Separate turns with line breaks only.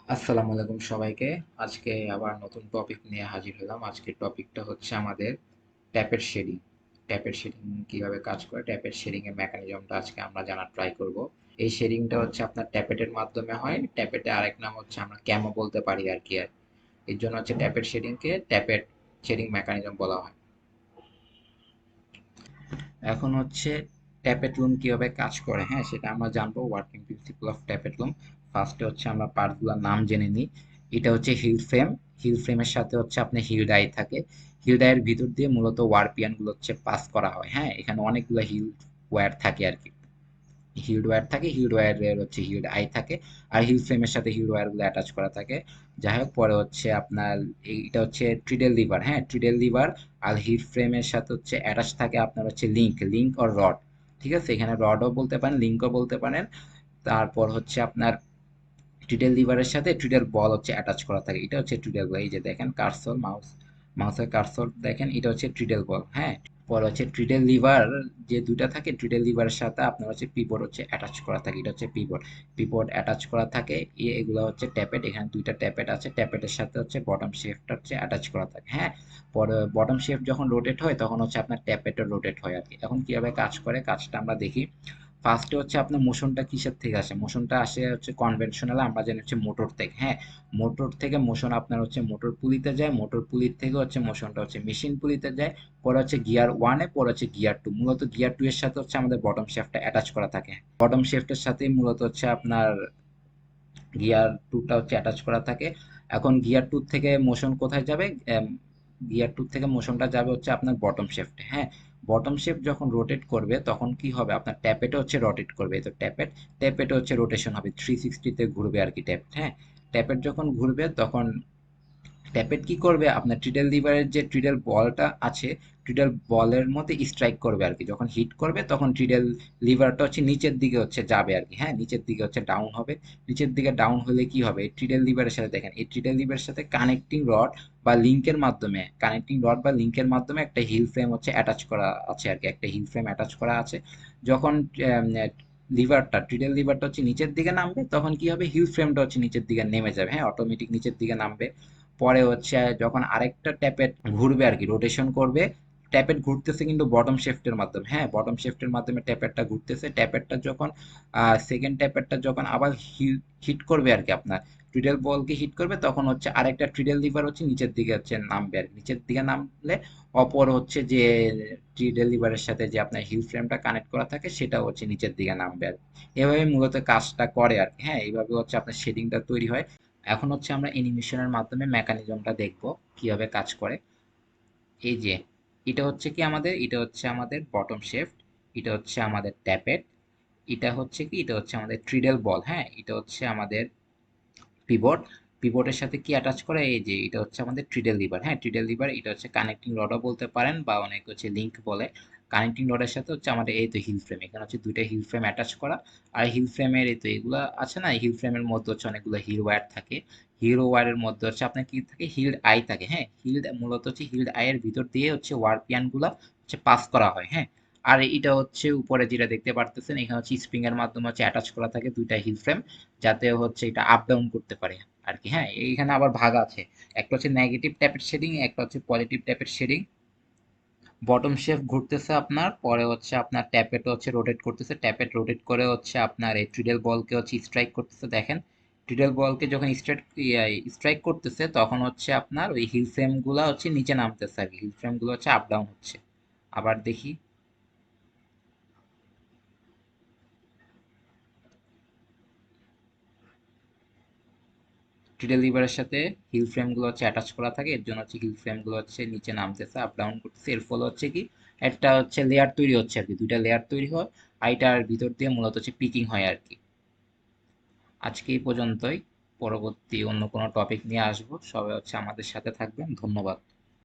আসসালামু আলাইকুম সবাইকে। আজকে আবার নতুন টপিক নিয়ে হাজির হলাম। আজকের টপিকটা হচ্ছে আমাদের ট্যাপের শেডিং। ট্যাপের শেডিং কিভাবে কাজ করে, ট্যাপের শেডিং এর মেকানিজমটা আজকে আমরা জানার ট্রাই করব। এই শেডিংটা হচ্ছে আপনার ট্যাপেটের মাধ্যমে হয়। ট্যাপেটে আরেক নাম হচ্ছে আমরা ক্যামও বলতে পারি আর কি। এর জন্য হচ্ছে ট্যাপের শেডিংকে ট্যাপেট শেডিং মেকানিজম বলা হয়। এখন হচ্ছে ট্যাপেট লুম কিভাবে কাজ করে, হ্যাঁ, সেটা আমরা জানবো। Working principle of tappet loom. ফার্স্টে হচ্ছে আমরা পার্টগুলোর নাম জেনে নিই। এটা হচ্ছে হিল ফ্রেম। হিল ফ্রেমের সাথে হচ্ছে আপনার হিল ডাই থাকে। হিল ডাইয়ের ভিতর দিয়ে মূলত ওয়ারপিয়ান গুলো হচ্ছে পাস করা হয়। হ্যাঁ, এখানে অনেকগুলো হিল ওয়্যার থাকে আর কি। হিউড ওয়্যার থাকে, হিউড ওয়্যারের হচ্ছে হিউড আই থাকে, আর হিল ফ্রেমের সাথে হিউড ওয়্যার গুলো অ্যাটাচ করা থাকে। যাই হোক, পরে হচ্ছে আপনার এইটা হচ্ছে ট্রিডেল লিভার। হ্যাঁ, ট্রিডেল লিভার আর হিল ফ্রেমের সাথে হচ্ছে অ্যাটাচ থাকে আপনার হচ্ছে লিঙ্ক অর রড। ঠিক আছে, এখানে রডও বলতে পারেন, লিঙ্কও বলতে পারেন। তারপর হচ্ছে আপনার ট্রিডেল লিভারের সাথে ট্রিডেল বল হচ্ছে অ্যাটাচ করা থাকে। এটা হচ্ছে ট্রিডেল বল। এই যে দেখেন কার্সর, মাউসের কার্সর দেখেন, এটা হচ্ছে ট্রিডেল বল। হ্যাঁ, পরে হচ্ছে ট্রিডেল লিভার যে দুইটা থাকে, ট্রিডেল লিভারের সাথে আপনার হচ্ছে পিভট হচ্ছে অ্যাটাচ করা থাকে। এটা হচ্ছে পিভট অ্যাটাচ করা থাকে। এগুলো হচ্ছে ট্যাপেট। এখানে দুইটা ট্যাপেট আছে। ট্যাপেটের সাথে হচ্ছে বটম শেফটটা হচ্ছে অ্যাটাচ করা থাকে। হ্যাঁ, পরে বটম শেফট যখন রোটেট হয় তখন হচ্ছে আপনার ট্যাপেটও রোটেট হয় আর কি। এখন কিভাবে কাজ করে কাজটা আমরা দেখি। ফার্স্টে হচ্ছে আপনার মোশনটা কিসের থেকে আসে? মোশনটা আসে হচ্ছে কনভেনশনাল, আমরা জানি হচ্ছে মোটর থেকে। হ্যাঁ, মোটর থেকে মোশন আপনার হচ্ছে মোটর পুলিতে যায়, মোটর পুলির থেকে হচ্ছে মোশনটা হচ্ছে মেশিন পুলিতে যায়, পরে হচ্ছে গিয়ার ওয়ানে, পরে হচ্ছে গিয়ার টু। মূলত গিয়ার টু এর সাথে হচ্ছে আমাদের বটম শেফটটা অ্যাটাচ করা থাকে। বটম শেফটের সাথেই মূলত হচ্ছে আপনার গিয়ার টুটা হচ্ছে অ্যাটাচ করা থাকে। এখন গিয়ার টু থেকে মোশন কোথায় যাবে? গিয়ার টু থেকে মোশনটা যাবে হচ্ছে আপনার বটম শেফটে। হ্যাঁ, বটম শেফট যখন রোটেট করবে তখন কি হবে? আপনার ট্যাপেটে হচ্ছে রোটেট করবে। তো ট্যাপেটে হচ্ছে রোটেশন হবে, 360 ঘুরবে আর কি ট্যাপেট। হ্যাঁ, ট্যাপেট যখন ঘুরবে তখন ট্যাপেট কি করবে? আপনার ট্রিডল লিভারের যে ট্রিডল বলটা আছে, ট্রিডল বলের মধ্যে স্ট্রাইক করবে আর কি। যখন হিট করবে তখন ট্রিডল লিভারটা হচ্ছে নিচের দিকে হচ্ছে যাবে আর কি। হ্যাঁ, নিচের দিকে হচ্ছে ডাউন হবে। নিচের দিকে ডাউন হলে কি হবে? ট্রিডল লিভারের সাথে দেখেন, এই ট্রিডল লিভারের সাথে কানেক্টিং রড বা লিঙ্কের মাধ্যমে একটা হিল ফ্রেম হচ্ছে অ্যাটাচ করা আছে আর কি। একটা হিল ফ্রেম অ্যাটাচ করা আছে। যখন ট্রিডল লিভারটা হচ্ছে নিচের দিকে নামবে তখন কি হবে? হিল ফ্রেমটা হচ্ছে নিচের দিকে নেমে যাবে। হ্যাঁ, অটোমেটিক নিচের দিকে নামবে। পরে হচ্ছে যখন আরেকটা ট্যাপেট ঘুরবে আর কি, রোটেশন করবে। ট্যাপেট ঘুরতেছে কিন্তু বটম শেফটের মাধ্যমে। হ্যাঁ, বটম শেফটের মাধ্যমে ট্যাপেটটা ঘুরতেছে। ট্যাপেটটা যখন সেকেন্ড ট্যাপেটটা যখন আবার হিট করবে আর কি, আপনার ট্রিডল বলকে হিট করবে, তখন হচ্ছে আরেকটা ট্রিডল লিভার হচ্ছে নিচের দিকে হচ্ছে নামবে আর কি। নিচের দিকে নামলে অপর হচ্ছে যে ট্রিডল লিভারের সাথে যে আপনার হিল ফ্রেমটা কানেক্ট করা থাকে সেটা হচ্ছে নিচের দিকে নামবে আর কি। এভাবে মূলত কাজটা করে আর কি। হ্যাঁ, এইভাবে হচ্ছে আপনার শেডিংটা তৈরি হয়। এখন হচ্ছে আমরা অ্যানিমেশনের মাধ্যমে মেকানিজমটা দেখব কিভাবে কাজ করে। এই যে এটা হচ্ছে আমাদের বটম শেফট, এটা হচ্ছে আমাদের ট্যাপেট, এটা হচ্ছে আমাদের ট্রিডল বল। হ্যাঁ, এটা হচ্ছে আমাদের পিভট। পিভটের সাথে কি অ্যাটাচ করে? এই যে এটা হচ্ছে আমাদের ট্রিডল লিভার। হ্যাঁ, ট্রিডল লিভার। এটা হচ্ছে কানেক্টিং রডও বলতে পারেন বা অনেক হচ্ছে লিঙ্ক বলে। কানেক্টিং রডের সাথে হচ্ছে আমাদের এই তো হিল ফ্রেম, এখানে হচ্ছে দুইটা হিল ফ্রেম অ্যাটাচ করা। আর হিল ফ্রেমের এই তো এগুলা আছে না, হিল ফ্রেমের মধ্যে হচ্ছে অনেকগুলো হিল ওয়্যার থাকে। হিল ওয়্যারের মধ্যে হচ্ছে আপনার কি থাকে? হিল্ড আই থাকে। হ্যাঁ, হিল্ড মূলত হচ্ছে হিল্ড আই এর ভিতর দিয়ে হচ্ছে ওয়ারপিয়ান গুলা হচ্ছে পাস করা হয়। হ্যাঁ, আর এটা হচ্ছে উপরে যেটা দেখতে পারতেছেন, এখানে হচ্ছে স্প্রিং এর মাধ্যমে হচ্ছে অ্যাটাচ করা থাকে দুইটা হিল ফ্রেম, যাতে হচ্ছে এটা আপ ডাউন করতে পারে আর কি। হ্যাঁ, এইখানে আবার ভাগ আছে, একটা হচ্ছে নেগেটিভ ট্যাপের শেডিং, একটা হচ্ছে পজিটিভ ট্যাপের শেডিং। বটম শেফ ঘুরতেছে আপনার, পরে হচ্ছে আপনার ট্যাপেট হচ্ছে রোটেট করতেছে, ট্যাপেট রোটেট করে হচ্ছে আপনার এই ট্রিডল বলকে হচ্ছে স্ট্রাইক করতেছে। দেখেন, ট্রিডল বলকে যখন স্ট্রাইক করতেছে তখন হচ্ছে আপনার ওই হিল ফ্রেম গুলা হচ্ছে নিচে নামতেছে আর কি। হিল ফ্রেম গুলো হচ্ছে আপ ডাউন হচ্ছে। আবার দেখি, ট্রিডল লিভারের সাথে হিল ফ্রেম গুলো হচ্ছে অ্যাটাচ করা থাকে। এর জন্য হচ্ছে হিল ফ্রেম গুলো হচ্ছে নিচে নামতেছে, আপ ডাউন করতেছে। এর ফলে হচ্ছে কি, একটা হচ্ছে লেয়ার তৈরি হচ্ছে আর কি। দুইটা লেয়ার তৈরি হয়, আর এটার ভিতর দিয়ে মূলত হচ্ছে পিকিং হয় আর কি। আজকে এই পর্যন্তই। পরবর্তী অন্য কোনো টপিক নিয়ে আসবো। সবাই হচ্ছে আমাদের সাথে থাকবেন। ধন্যবাদ।